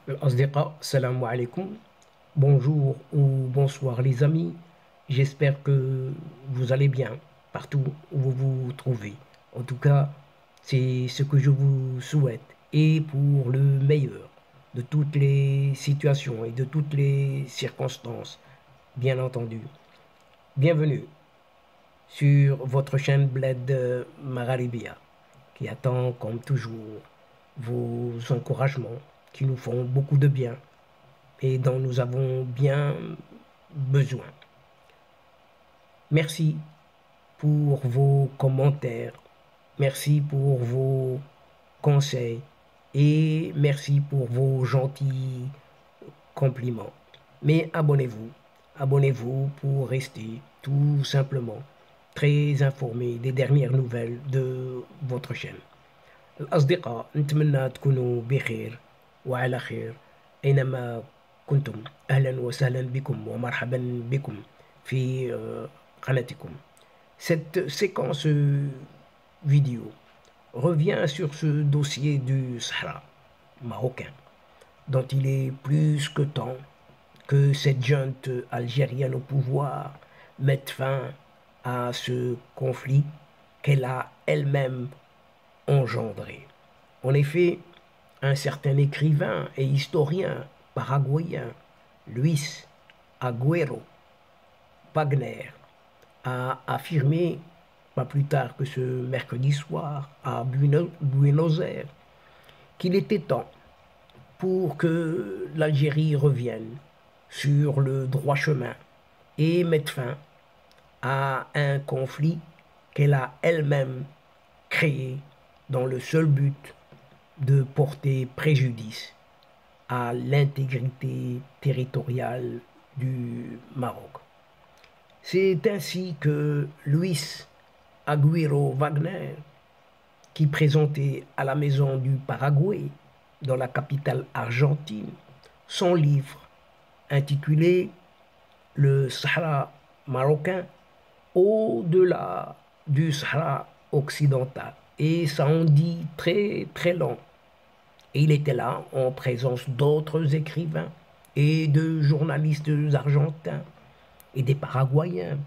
Asdiqa, salam alaikum. Bonjour ou bonsoir les amis. J'espère que vous allez bien partout où vous vous trouvez. En tout cas, c'est ce que je vous souhaite et pour le meilleur de toutes les situations et de toutes les circonstances, bien entendu. Bienvenue sur votre chaîne Bled Magharibia qui attend comme toujours vos encouragements qui nous font beaucoup de bien et dont nous avons bien besoin. Merci pour vos commentaires, merci pour vos conseils et merci pour vos gentils compliments. Mais abonnez-vous pour rester tout simplement très informé des dernières nouvelles de votre chaîne. الأصدقاء نتمنى تكونوا بخير وعلى خير أينما كنتم. أهلا وسهلا بكم ومرحبا بكم في قناتكم. Cette séquence vidéo revient sur ce dossier du Sahara marocain, dont il est plus que temps que cette junte algérienne au pouvoir mette fin à ce conflit qu'elle a elle-même engendré. En effet, un certain écrivain et historien paraguayen, Luis Agüero Wagner, a affirmé, pas plus tard que ce mercredi soir à Buenos Aires, qu'il était temps pour que l'Algérie revienne sur le droit chemin et mette fin à un conflit qu'elle a elle-même créé dans le seul but de porter préjudice à l'intégrité territoriale du Maroc. C'est ainsi que Luis Agüero Wagner, qui présentait à la Maison du Paraguay, dans la capitale argentine, son livre intitulé Le Sahara marocain au-delà du Sahara occidental. Et ça en dit très très long. Et il était là en présence d'autres écrivains et de journalistes argentins et des Paraguayens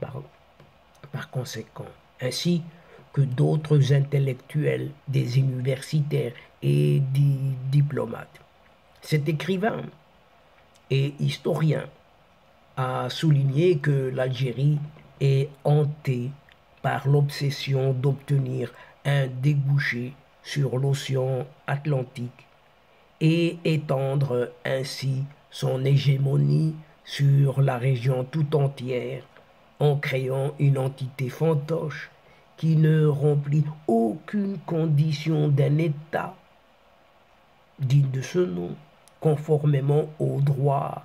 par conséquent, ainsi que d'autres intellectuels, des universitaires et des diplomates. Cet écrivain et historien a souligné que l'Algérie est hantée par l'obsession d'obtenir un débouché sur l'océan Atlantique et étendre ainsi son hégémonie sur la région tout entière en créant une entité fantoche qui ne remplit aucune condition d'un État digne de ce nom, conformément au droit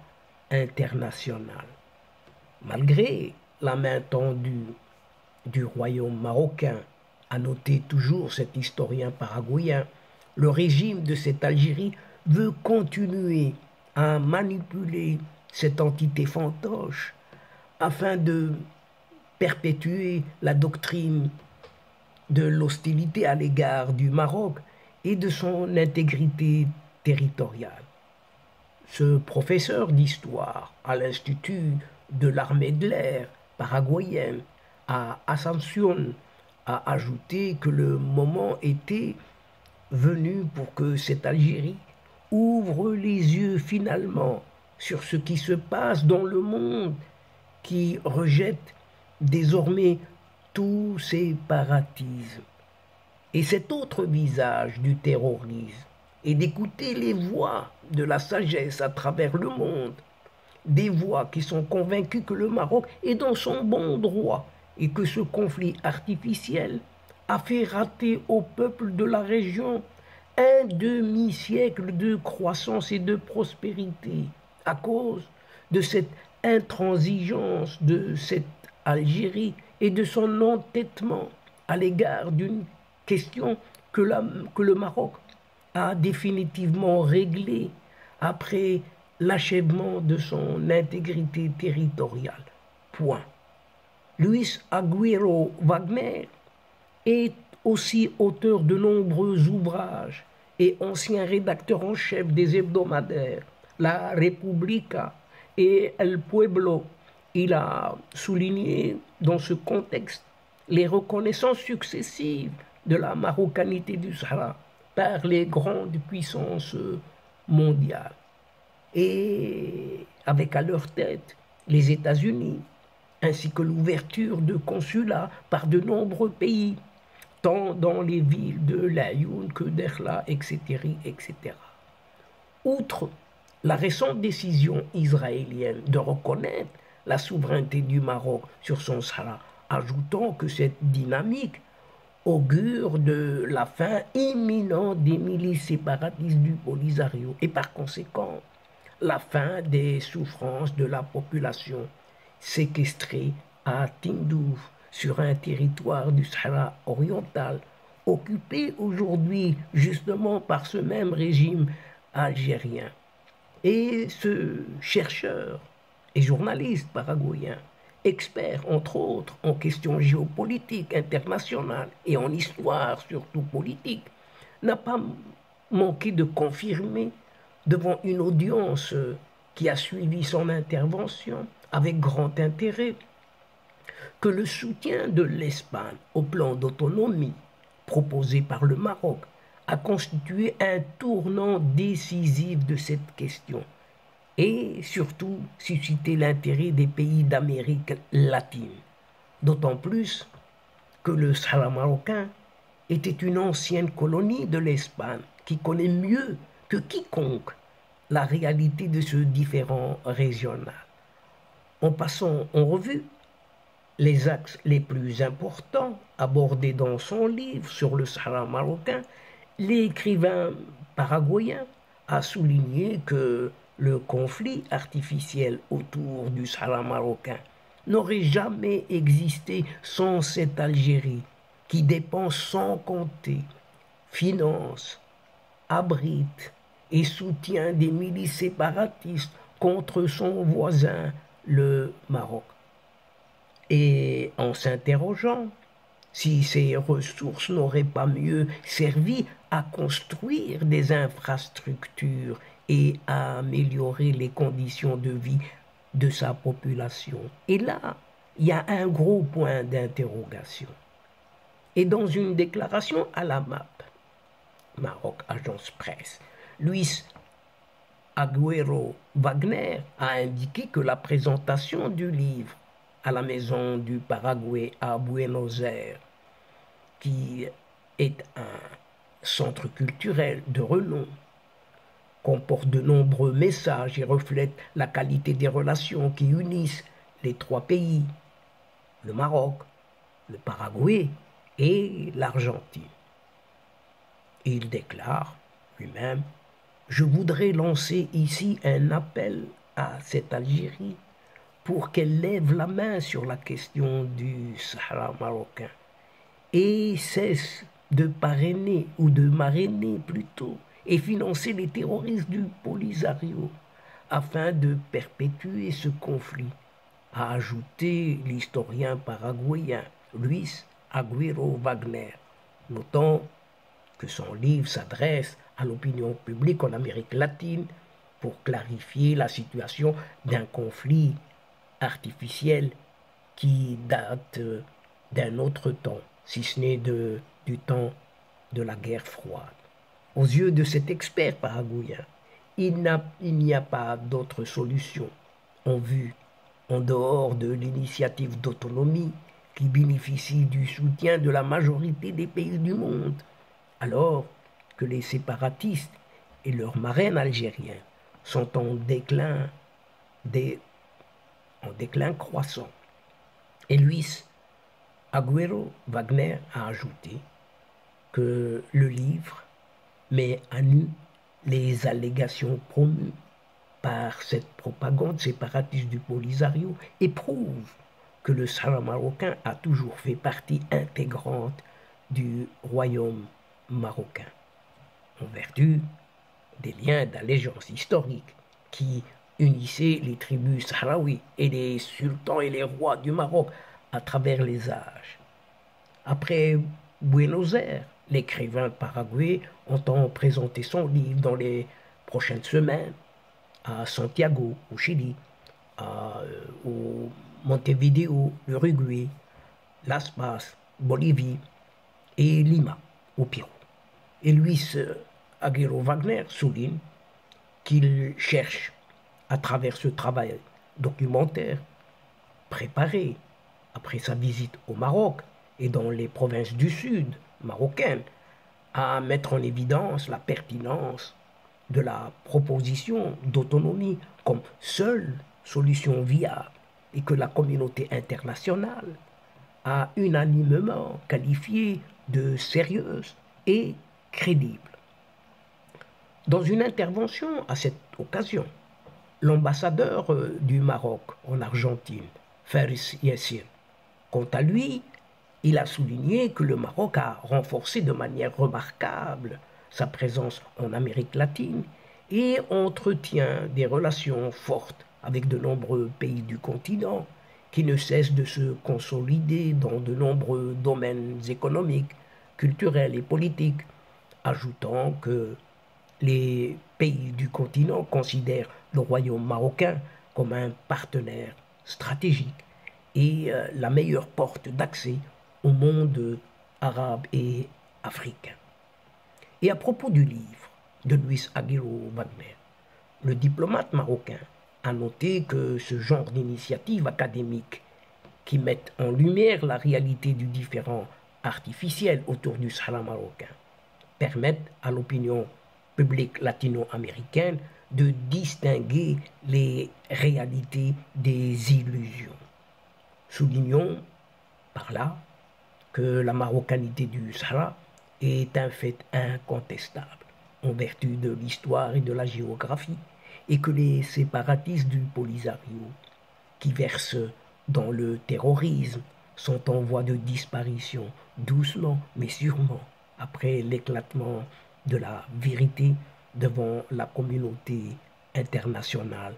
international. Malgré la main tendue du royaume marocain, a noté toujours cet historien paraguayen, le régime de cette Algérie veut continuer à manipuler cette entité fantoche afin de perpétuer la doctrine de l'hostilité à l'égard du Maroc et de son intégrité territoriale. Ce professeur d'histoire à l'Institut de l'armée de l'air paraguayenne à Asunción a ajouté que le moment était venu pour que cette Algérie ouvre les yeux finalement sur ce qui se passe dans le monde qui rejette désormais tout séparatisme. Et cet autre visage du terrorisme est d'écouter les voix de la sagesse à travers le monde, des voix qui sont convaincues que le Maroc est dans son bon droit et que ce conflit artificiel a fait rater au peuple de la région un demi-siècle de croissance et de prospérité à cause de cette intransigeance de cette Algérie et de son entêtement à l'égard d'une question que le Maroc a définitivement réglée après l'achèvement de son intégrité territoriale. Point. Luis Agüero Wagner est aussi auteur de nombreux ouvrages et ancien rédacteur en chef des hebdomadaires La República et El Pueblo, il a souligné dans ce contexte les reconnaissances successives de la marocanité du Sahara par les grandes puissances mondiales. Et avec à leur tête les États-Unis, ainsi que l'ouverture de consulats par de nombreux pays, tant dans les villes de Laayoune que d'Erla, etc., etc. Outre la récente décision israélienne de reconnaître la souveraineté du Maroc sur son Sahara, ajoutant que cette dynamique augure de la fin imminente des milices séparatistes du Polisario et par conséquent la fin des souffrances de la population séquestrée à Tindouf sur un territoire du Sahara oriental occupé aujourd'hui justement par ce même régime algérien. Et ce chercheur et journaliste paraguayen, expert entre autres en questions géopolitiques internationales et en histoire surtout politique, n'a pas manqué de confirmer devant une audience qui a suivi son intervention avec grand intérêt que le soutien de l'Espagne au plan d'autonomie proposé par le Maroc a constitué un tournant décisif de cette question et surtout suscité l'intérêt des pays d'Amérique latine. D'autant plus que le Sahara marocain était une ancienne colonie de l'Espagne qui connaît mieux que quiconque la réalité de ce différend régional. En passant en revue les axes les plus importants abordés dans son livre sur le Sahara marocain, l'écrivain paraguayen a souligné que le conflit artificiel autour du Sahara marocain n'aurait jamais existé sans cette Algérie qui dépense sans compter, finance, abrite et soutient des milices séparatistes contre son voisin, le Maroc. Et en s'interrogeant si ces ressources n'auraient pas mieux servi à construire des infrastructures et à améliorer les conditions de vie de sa population. Et là, il y a un gros point d'interrogation. Et dans une déclaration à la MAP, Maroc Agence Presse, Luis Agüero Wagner a indiqué que la présentation du livre à la Maison du Paraguay à Buenos Aires, qui est un centre culturel de renom, comporte de nombreux messages et reflète la qualité des relations qui unissent les trois pays, le Maroc, le Paraguay et l'Argentine. Il déclare lui-même: « Je voudrais lancer ici un appel à cette Algérie pour qu'elle lève la main sur la question du Sahara marocain et cesse de parrainer ou de marrainer plutôt et financer les terroristes du Polisario afin de perpétuer ce conflit », a ajouté l'historien paraguayen Luis Agüero Wagner, notant que son livre s'adresse à l'opinion publique en Amérique latine pour clarifier la situation d'un conflit artificiel qui date d'un autre temps, si ce n'est du temps de la guerre froide. Aux yeux de cet expert paraguayen, il n'y a pas d'autre solution en vue, en dehors de l'initiative d'autonomie qui bénéficie du soutien de la majorité des pays du monde, alors que les séparatistes et leurs marraines algériens sont en déclin croissant. Et Luis Agüero Wagner a ajouté que le livre met à nu les allégations promues par cette propagande séparatiste du Polisario et prouve que le Sahara marocain a toujours fait partie intégrante du royaume marocain, en vertu des liens d'allégeance historique qui unissaient les tribus sahraouis et les sultans et les rois du Maroc à travers les âges. Après Buenos Aires, l'écrivain paraguayen entend présenter son livre dans les prochaines semaines à Santiago, au Chili, au Montevideo, l'Uruguay, Las Paz, Bolivie et Lima, au Pérou. Et Luis Aguirre Wagner souligne qu'il cherche, à travers ce travail documentaire préparé après sa visite au Maroc et dans les provinces du Sud marocaines, à mettre en évidence la pertinence de la proposition d'autonomie comme seule solution viable et que la communauté internationale a unanimement qualifiée de sérieuse et crédible. Dans une intervention à cette occasion, l'ambassadeur du Maroc en Argentine, Faris Yassir, quant à lui, il a souligné que le Maroc a renforcé de manière remarquable sa présence en Amérique latine et entretient des relations fortes avec de nombreux pays du continent qui ne cessent de se consolider dans de nombreux domaines économiques, culturels et politiques, ajoutant que les pays du continent considèrent le royaume marocain comme un partenaire stratégique et la meilleure porte d'accès au monde arabe et africain. Et à propos du livre de Luis Aguirre Wagner, le diplomate marocain a noté que ce genre d'initiatives académiques qui mettent en lumière la réalité du différend artificiel autour du Sahara marocain permettent à l'opinion publique latino-américaine de distinguer les réalités des illusions. Soulignons par là que la marocanité du Sahara est un fait incontestable en vertu de l'histoire et de la géographie et que les séparatistes du Polisario, qui versent dans le terrorisme, sont en voie de disparition doucement mais sûrement après l'éclatement de la vérité devant la communauté internationale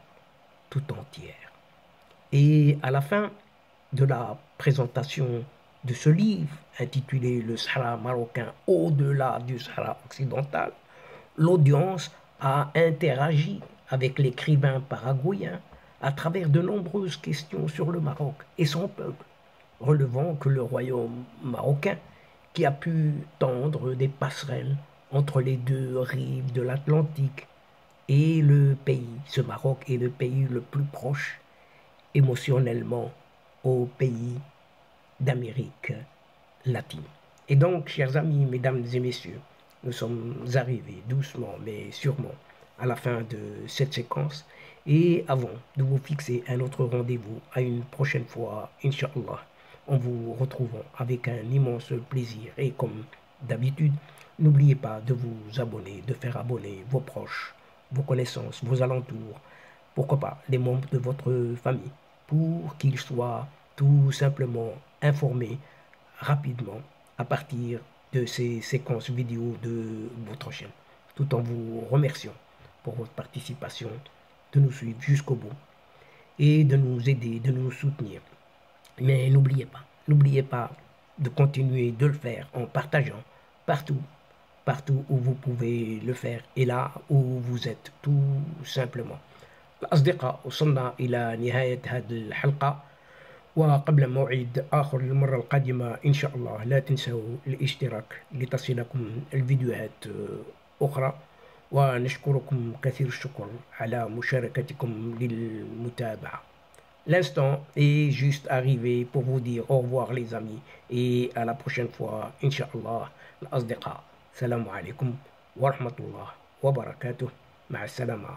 tout entière. Et à la fin de la présentation de ce livre intitulé Le Sahara marocain au-delà du Sahara occidental, l'audience a interagi avec l'écrivain paraguayen à travers de nombreuses questions sur le Maroc et son peuple, relevant que le royaume marocain, qui a pu tendre des passerelles entre les deux rives de l'Atlantique, et le pays, ce Maroc est le pays le plus proche émotionnellement aux pays d'Amérique latine. Et donc, chers amis, mesdames et messieurs, nous sommes arrivés doucement mais sûrement à la fin de cette séquence. Et avant de vous fixer un autre rendez-vous à une prochaine fois, Inch'Allah, en vous retrouvant avec un immense plaisir. Et comme d'habitude, n'oubliez pas de vous abonner, de faire abonner vos proches, vos connaissances, vos alentours, pourquoi pas les membres de votre famille, pour qu'ils soient tout simplement informés rapidement à partir de ces séquences vidéo de votre chaîne, tout en vous remerciant pour votre participation, de nous suivre jusqu'au bout et de nous aider, de nous soutenir. Mais n'oubliez pas de continuer de le faire en partageant partout, partout où vous pouvez le faire et là où vous êtes tout simplement. الأصدقاء وصلنا إلى نهاية هذه الحلقة، وقبل موعد آخر للمرة القادمة إن شاء الله لا تنسوا الاشتراك لتصلكم الفيديوهات أخرى، ونشكركم كثير الشكر على مشاركتكم للمتابعة. L'instant est juste arrivé pour vous dire au revoir les amis et à la prochaine fois Inch'Allah. الأصدقاء السلام عليكم ورحمة الله وبركاته. مع السلامة.